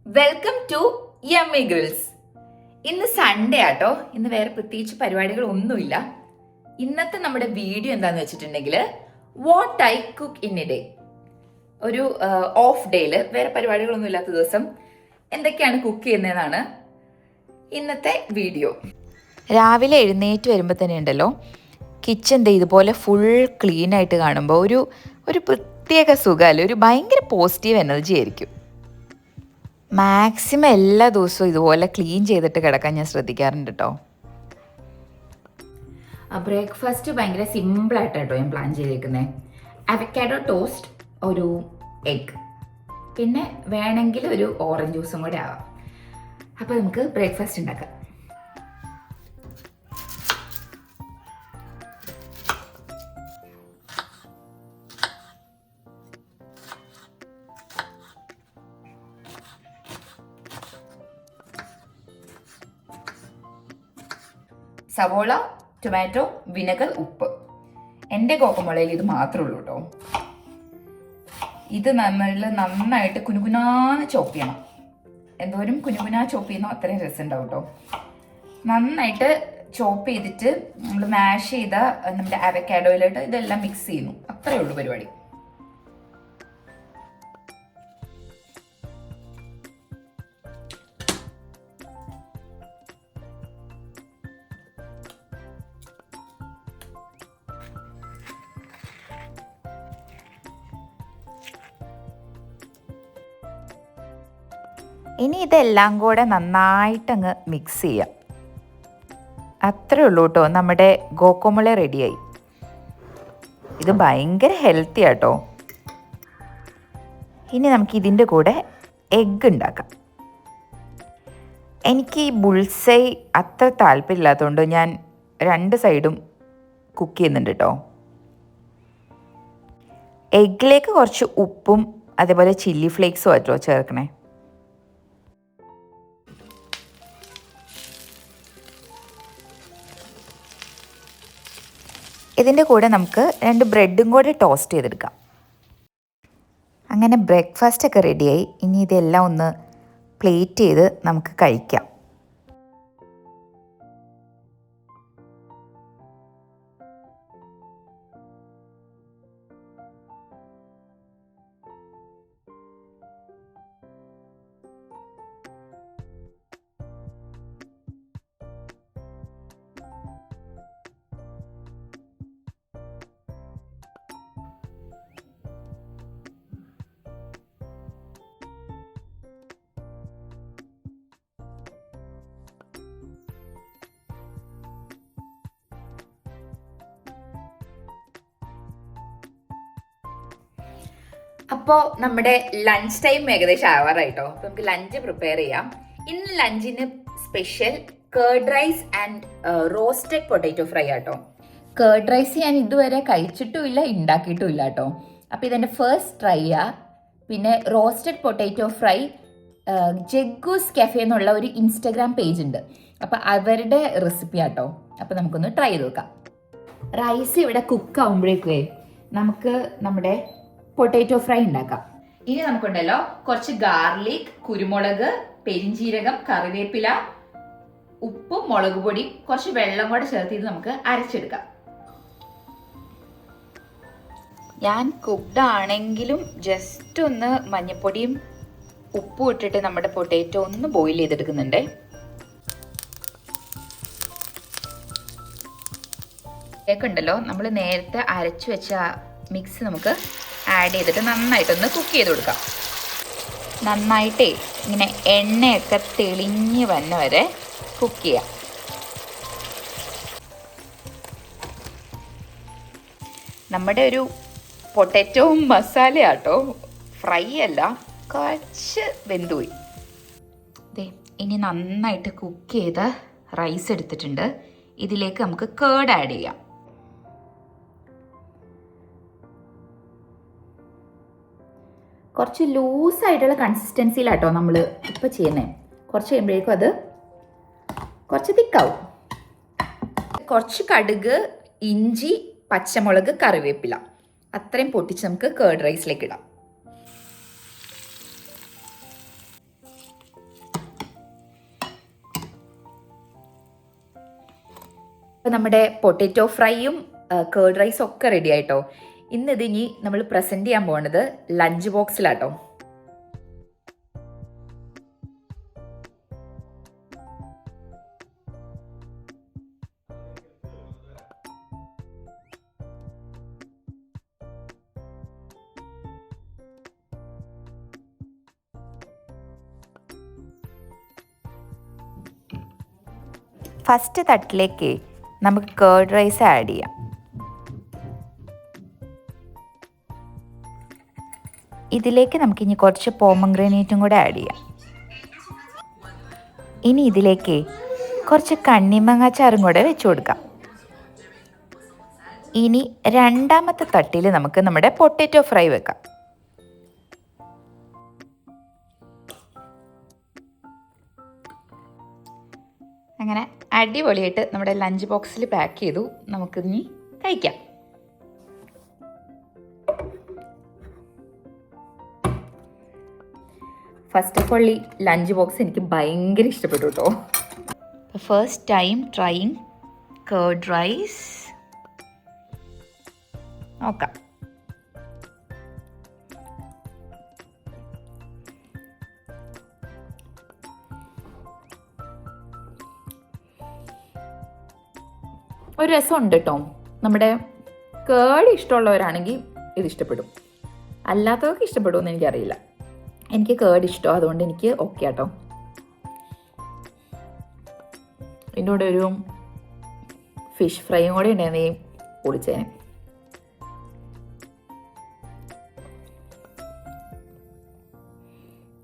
Welcome to yummy girls. ഇന്ന് Sunday ആട്ടോ. ഇന്ന് വേറെ പ്രത്യേകിച്ച് പരിപാടികളൊന്നുമില്ല. ഇന്നത്തെ നമ്മുടെ വീഡിയോ എന്താന്ന് വെച്ചിട്ടുണ്ടെങ്കിൽ what I cook in A day. ഒരു ഓഫ് ഡേയിൽ വേറെ പരിപാടികളൊന്നും ഇല്ലാത്ത ദിവസം എന്തൊക്കെയാണ് കുക്ക് ചെയ്യുന്നതെന്നാണ് ഇന്നത്തെ വീഡിയോ. രാവിലെ എഴുന്നേറ്റ് വരുമ്പോൾ തന്നെ ഉണ്ടല്ലോ കിച്ചൻ്റെ ഇതുപോലെ ഫുൾ ക്ലീൻ ആയിട്ട് കാണുമ്പോൾ ഒരു പ്രത്യേക സുഖമല്ല, ഒരു ഭയങ്കര പോസിറ്റീവ് എനർജി ആയിരിക്കും. മാക്സിമം എല്ലാ ദിവസവും ഇതുപോലെ ക്ലീൻ ചെയ്തിട്ട് കിടക്കാൻ ഞാൻ ശ്രദ്ധിക്കാറുണ്ട് കേട്ടോ. ബ്രേക്ക്ഫാസ്റ്റ് ഭയങ്കര സിമ്പിളായിട്ട് കേട്ടോ ഞാൻ പ്ലാൻ ചെയ്തേക്കുന്നത്. അവക്കാഡോ ടോസ്റ്റ്, ഒരു എഗ്, പിന്നെ വേണമെങ്കിൽ ഒരു ഓറഞ്ച് ജ്യൂസും കൂടെ ആവാം. അപ്പോൾ നമുക്ക് ബ്രേക്ക്ഫാസ്റ്റ് ഉണ്ടാക്കാം. സവോള, ടൊമാറ്റോ, വിനെഗർ, ഉപ്പ്. എൻ്റെ കോക്കമുളയിൽ ഇത് മാത്രമേ ഉള്ളൂ കേട്ടോ. ഇത് നമ്മൾ നന്നായിട്ട് കുനുകുനാന്ന് ചോപ്പ് ചെയ്യണം. എന്തോരം കുനുകുനാ ചോപ്പ് ചെയ്യുന്നോ അത്രയും രസം ഉണ്ടാവും കേട്ടോ. നന്നായിട്ട് ചോപ്പ് ചെയ്തിട്ട് നമ്മൾ മാഷ് ചെയ്ത നമ്മുടെ അവക്കാഡോയിലോട്ട് ഇതെല്ലാം മിക്സ് ചെയ്യുന്നു. അത്രയേ ഉള്ളൂ പരിപാടി. ഇനി ഇതെല്ലാം കൂടെ നന്നായിട്ടങ്ങ് മിക്സ് ചെയ്യാം. അത്രേ ഉള്ളൂ കേട്ടോ, നമ്മുടെ ഗോക്കോമുള റെഡിയായി. ഇത് ഭയങ്കര ഹെൽത്തി ആട്ടോ. ഇനി നമുക്ക് ഇതിൻ്റെ കൂടെ എഗ്ഗ് ഉണ്ടാക്കാം. എനിക്ക് ഈ ബുൾസൈ അത്ര താല്പര്യമില്ലാത്തതുകൊണ്ട് ഞാൻ രണ്ട് സൈഡും കുക്ക് ചെയ്യുന്നുണ്ട് കേട്ടോ. എഗ്ഗിലേക്ക് കുറച്ച് ഉപ്പും അതേപോലെ ചില്ലി ഫ്ലേക്സും ആട്ടോ ചേർക്കണേ. ഇതിൻ്റെ കൂടെ നമുക്ക് 2 ബ്രെഡും കൂടെ ടോസ്റ്റ് ചെയ്തെടുക്കാം. അങ്ങനെ ബ്രേക്ക്ഫാസ്റ്റൊക്കെ റെഡിയായി. ഇനി ഇതെല്ലാം ഒന്ന് പ്ലേറ്റ് ചെയ്ത് നമുക്ക് കഴിക്കാം. അപ്പോൾ നമ്മുടെ ലഞ്ച് ടൈം ഏകദേശം ആവാറായിട്ടോ. അപ്പോൾ നമുക്ക് ലഞ്ച് പ്രിപ്പയർ ചെയ്യാം. ഇന്ന് ലഞ്ചിന് special curd rice and roasted potato fry ആട്ടോ. കേർഡ് റൈസ് ഞാൻ ഇതുവരെ കഴിച്ചിട്ടുമില്ല, ഉണ്ടാക്കിയിട്ടുമില്ല കേട്ടോ. അപ്പോൾ ഇതെൻ്റെ ഫസ്റ്റ് ട്രൈയാ. പിന്നെ റോസ്റ്റഡ് പൊട്ടാറ്റോ ഫ്രൈ ജഗ്ഗൂസ് കഫേ എന്നുള്ള ഒരു ഇൻസ്റ്റഗ്രാം പേജ് ഉണ്ട്. അപ്പോൾ അവരുടെ റെസിപ്പി ആട്ടോ. അപ്പോൾ നമുക്കൊന്ന് ട്രൈ ചെയ്ത് നോക്കാം. റൈസ് ഇവിടെ കുക്ക് ആകുമ്പോഴേക്കേ നമുക്ക് നമ്മുടെ പൊട്ടാറ്റോ ഫ്രൈ ഉണ്ടാക്കാം. ഇനി നമുക്കുണ്ടല്ലോ കുറച്ച് ഗാർലിക്, കുരുമുളക്, പെരിഞ്ചീരകം, കറിവേപ്പില, ഉപ്പും മുളക് പൊടിയും കുറച്ച് വെള്ളം കൂടെ ചേർത്ത് ഇത് നമുക്ക് അരച്ചെടുക്കാം. ഞാൻ കുക്ക്ഡ് ആണെങ്കിലും ജസ്റ്റ് ഒന്ന് മഞ്ഞൾപ്പൊടിയും ഉപ്പും ഇട്ടിട്ട് നമ്മുടെ പൊട്ടാറ്റോ ഒന്ന് ബോയിൽ ചെയ്തെടുക്കുന്നുണ്ട്. ഉണ്ടല്ലോ നമ്മൾ നേരത്തെ അരച്ചു വെച്ച മിക്സ് നമുക്ക് ആഡ് ചെയ്തിട്ട് നന്നായിട്ടൊന്ന് കുക്ക് ചെയ്ത് കൊടുക്കാം. നന്നായിട്ടേ ഇങ്ങനെ എണ്ണയൊക്കെ തെളിഞ്ഞ് വന്ന വരെ കുക്ക് ചെയ്യാം. നമ്മുടെ ഒരു പൊട്ടാറ്റോ മസാലയാട്ടോ, ഫ്രൈ അല്ല, കുറച്ച് വെന്തുപോയി. ഇനി നന്നായിട്ട് കുക്ക് ചെയ്ത റൈസ് എടുത്തിട്ടുണ്ട്. ഇതിലേക്ക് നമുക്ക് കേർഡ് ആഡ് ചെയ്യാം. കുറച്ച് ലൂസായിട്ടുള്ള കൺസിസ്റ്റൻസിയിലാട്ടോ നമ്മൾ ഇപ്പോൾ ചെയ്യുന്നത്. കുറച്ച് കഴിയുമ്പോഴേക്കും അത് കുറച്ച് തിക്കാവും. കുറച്ച് കടുക്, ഇഞ്ചി, പച്ചമുളക്, കറിവേപ്പില അത്രയും പൊട്ടിച്ച് നമുക്ക് കേർഡ് റൈസിലേക്ക് ഇടാം. അപ്പോൾ നമ്മുടെ പൊട്ടാറ്റോ ഫ്രൈയും കേർഡ് റൈസും ഒക്കെ റെഡി ആയിട്ടോ. ഇനി നമ്മൾ പ്രസൻറ്റ് ചെയ്യാൻ പോകുന്നത് ലഞ്ച് ബോക്സിലാട്ടോ. ഫസ്റ്റ് തട്ടിലേക്ക് നമുക്ക് കേർഡ് റൈസ് ആഡ് ചെയ്യാം. ഇതിലേക്ക് നമുക്കിനി കുറച്ച് പോമഗ്രാനേറ്റും കൂടെ ആഡ് ചെയ്യാം. ഇനി ഇതിലേക്ക് കുറച്ച് കണ്ണിമാങ്ങാച്ചാറും കൂടെ വെച്ച് കൊടുക്കാം. ഇനി രണ്ടാമത്തെ തട്ടിൽ നമുക്ക് നമ്മുടെ പൊട്ടാറ്റോ ഫ്രൈ വെക്കാം. അങ്ങനെ അടിപൊളിയായിട്ട് നമ്മുടെ ലഞ്ച് ബോക്സിൽ പാക്ക് ചെയ്തു. നമുക്കിനി കഴിക്കാം. ഫസ്റ്റ് ഓഫ് ഓൾ ഈ ലഞ്ച് ബോക്സ് എനിക്ക് ഭയങ്കര ഇഷ്ടപ്പെട്ടു കേട്ടോ. First time trying curd rice. നോക്കാം. ഒരു രസമുണ്ട് കേട്ടോ. നമ്മുടെ കേർഡ് ഇഷ്ടമുള്ളവരാണെങ്കിൽ ഇത് ഇഷ്ടപ്പെടും, അല്ലാത്തവർക്ക് ഇഷ്ടപ്പെടുമെന്ന് എനിക്കറിയില്ല. എനിക്ക് കേർഡ് ഇഷ്ടമാണ്, അതുകൊണ്ട് എനിക്ക് ഓക്കെ കേട്ടോ. ഇതിൻ്റെ കൂടെ ഒരു ഫിഷ് ഫ്രൈയും കൂടെ ഉണ്ടെങ്കിൽ പൊളിച്ചേനെ.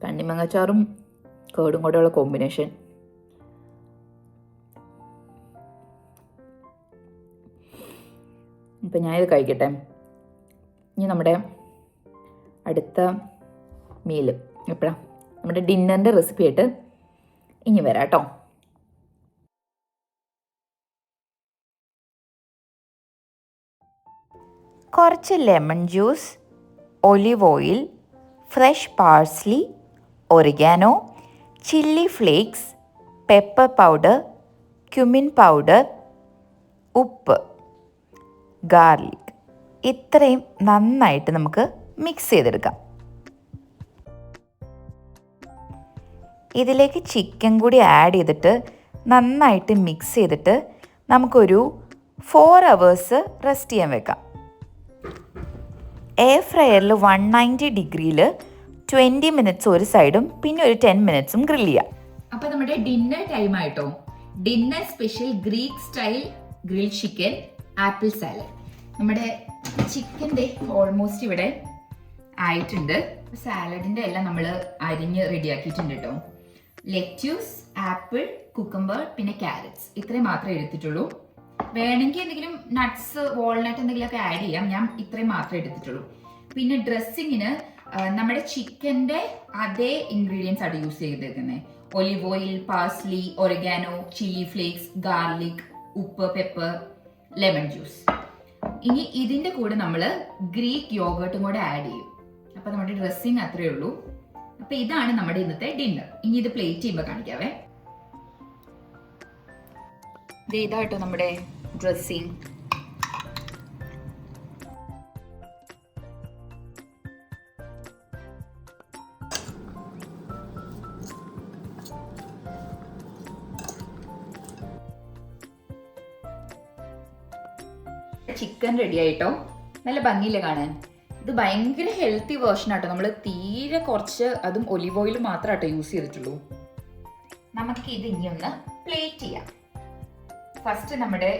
കണ്ണിമാങ്ങാച്ചാറും കേർഡും കൂടെയുള്ള കോമ്പിനേഷൻ ഇപ്പം ഞാനിത് കഴിക്കട്ടെ. ഇനി നമ്മുടെ അടുത്ത മീല് എപ്പോഴാണ് നമ്മുടെ ഡിന്നറിൻ്റെ റെസിപ്പി ആയിട്ട് ഇനി വരാം കേട്ടോ. കുറച്ച് lemon juice, olive oil, fresh parsley, oregano, chilli flakes, pepper powder, cumin powder, ഉപ്പ്, ഗാർലിക്, ഇത്രയും നന്നായിട്ട് നമുക്ക് മിക്സ് ചെയ്തെടുക്കാം. ഇതിലേക്ക് ചിക്കൻ കൂടി ആഡ് ചെയ്തിട്ട് നന്നായിട്ട് മിക്സ് ചെയ്തിട്ട് നമുക്കൊരു 4 hours റെസ്റ്റ് ചെയ്യാൻ വെക്കാം. എയർ ഫ്രയറിൽ 190 ഡിഗ്രിയിൽ 20 minutes ഒരു സൈഡും പിന്നെ ഒരു 10 minutes ഗ്രിൽ ചെയ്യാം. അപ്പോൾ നമ്മുടെ ഡിന്നർ ടൈം ആയിട്ടോ. Dinner special Greek style grill chicken, apple salad. നമ്മുടെ ചിക്കൻ്റെ ഓൾമോസ്റ്റ് ഇവിടെ ആയിട്ടുണ്ട്. സാലഡിൻ്റെ എല്ലാം നമ്മൾ അരിഞ്ഞ് റെഡിയാക്കിയിട്ടുണ്ട് കേട്ടോ. ലെറ്റ്യൂസ്, ആപ്പിൾ, കുക്കുംബർ, പിന്നെ ക്യാരറ്റ്സ്, ഇത്രയും മാത്രമേ എടുത്തിട്ടുള്ളൂ. വേണമെങ്കിൽ എന്തെങ്കിലും നട്ട്സ്, വാൾനട്ട് എന്തെങ്കിലുമൊക്കെ ആഡ് ചെയ്യാം. ഞാൻ ഇത്രയും മാത്രമേ എടുത്തിട്ടുള്ളൂ. പിന്നെ ഡ്രസ്സിങ്ങിന് നമ്മുടെ ചിക്കൻ്റെ അതേ ഇൻഗ്രീഡിയൻസ് ആണ് യൂസ് ചെയ്തേക്കുന്നത്. Olive oil, parsley, oregano, chilli flakes, garlic, ഉപ്പ്, പെപ്പർ, ലെമൺ ജ്യൂസ്. ഇനി ഇതിൻ്റെ കൂടെ നമ്മൾ ഗ്രീക്ക് യോഗേർട്ടും കൂടെ ആഡ് ചെയ്യും. അപ്പോൾ നമ്മുടെ ഡ്രസ്സിങ് അത്രയേ ഉള്ളൂ. അപ്പോൾ ഇതാണ് നമ്മുടെ ഇന്നത്തെ ഡിന്നർ. ഇനി ഇത് പ്ലേറ്റ് ചെയ്യുമ്പോൾ കാണിക്കാവേ. ഇതാട്ടോ നമ്മുടെ ഡ്രസ്സിങ്. ചിക്കൻ റെഡി ആയിട്ടോ. നല്ല ഭംഗിയില്ല കാണാൻ. ഇത് ഭയങ്കര ഹെൽത്തി വേർഷൻ ആട്ടോ. നമ്മൾ തീരെ കുറച്ച്, അതും ഒലിവ് ഓയിൽ മാത്രമാട്ടോ യൂസ് ചെയ്തിട്ടുള്ളൂ. നമുക്ക് ഇത് ഇനി ഒന്ന് പ്ലേറ്റ് ചെയ്യാം. ഫസ്റ്റ് നമ്മുടെ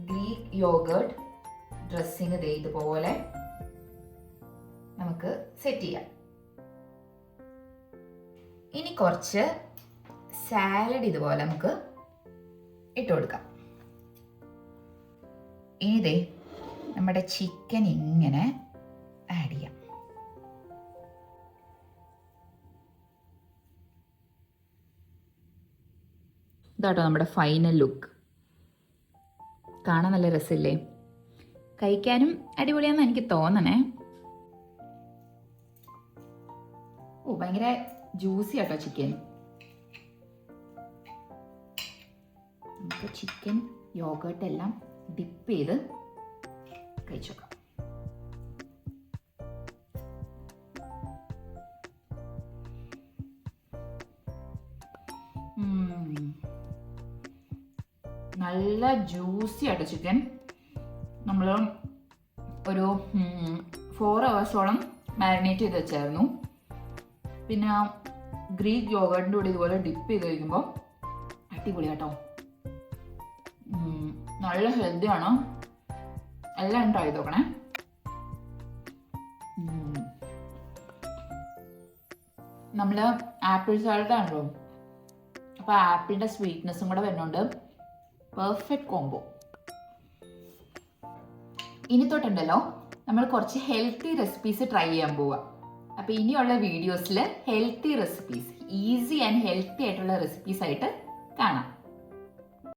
ഗ്രീക്ക് യോഗേർട്ട് ഡ്രസ്സിങ് ഇതുപോലെ നമുക്ക് സെറ്റ് ചെയ്യാം. ഇനി കുറച്ച് സാലഡ് ഇതുപോലെ നമുക്ക് ഇട്ട് കൊടുക്കാം. ഇനി നമ്മുടെ ചിക്കൻ ഇങ്ങനെ ആഡ് ചെയ്യാം. ഇതാട്ടോ നമ്മുടെ ഫൈനൽ ലുക്ക്. കാണാൻ നല്ല രസമില്ലേ? കഴിക്കാനും അടിപൊളിയാണെന്ന് എനിക്ക് തോന്നണേ. ഭയങ്കര ജ്യൂസി ആട്ടോ ചിക്കൻ. നമുക്ക് ചിക്കൻ യോഗേർട്ട് എല്ലാം ഡിപ്പ് ചെയ്ത് കഴിച്ചു നോക്കാം. നല്ല ജ്യൂസി ആയിട്ട് ചിക്കൻ. നമ്മൾ ഒരു 4 hours മാരിനേറ്റ് ചെയ്ത് വെച്ചായിരുന്നു. പിന്നെ ഗ്രീക്ക് യോഗേർട്ടിൻ്റെ കൂടെ ഇതുപോലെ ഡിപ്പ് ചെയ്ത് കഴിക്കുമ്പോൾ അടിപൊളി കേട്ടോ. നല്ല ഹെൽത്തിയാണ്. എല്ലാം ട്രൈ ചെയ്ത് നോക്കണേ. നമ്മൾ ആപ്പിൾ സാലഡാണല്ലോ, അപ്പോൾ ആപ്പിളിൻ്റെ സ്വീറ്റ്നെസ്സും കൂടെ വരുന്നുണ്ട്. Perfect combo. ഇനി തൊട്ടുണ്ടല്ലോ നമ്മൾ കുറച്ച് ഹെൽത്തി റെസിപ്പീസ് ട്രൈ ചെയ്യാൻ പോവുക. അപ്പോൾ ഇനിയുള്ള വീഡിയോസിൽ healthy recipes, easy and healthy ആയിട്ടുള്ള റെസിപ്പീസ് ആയിട്ട് കാണാം.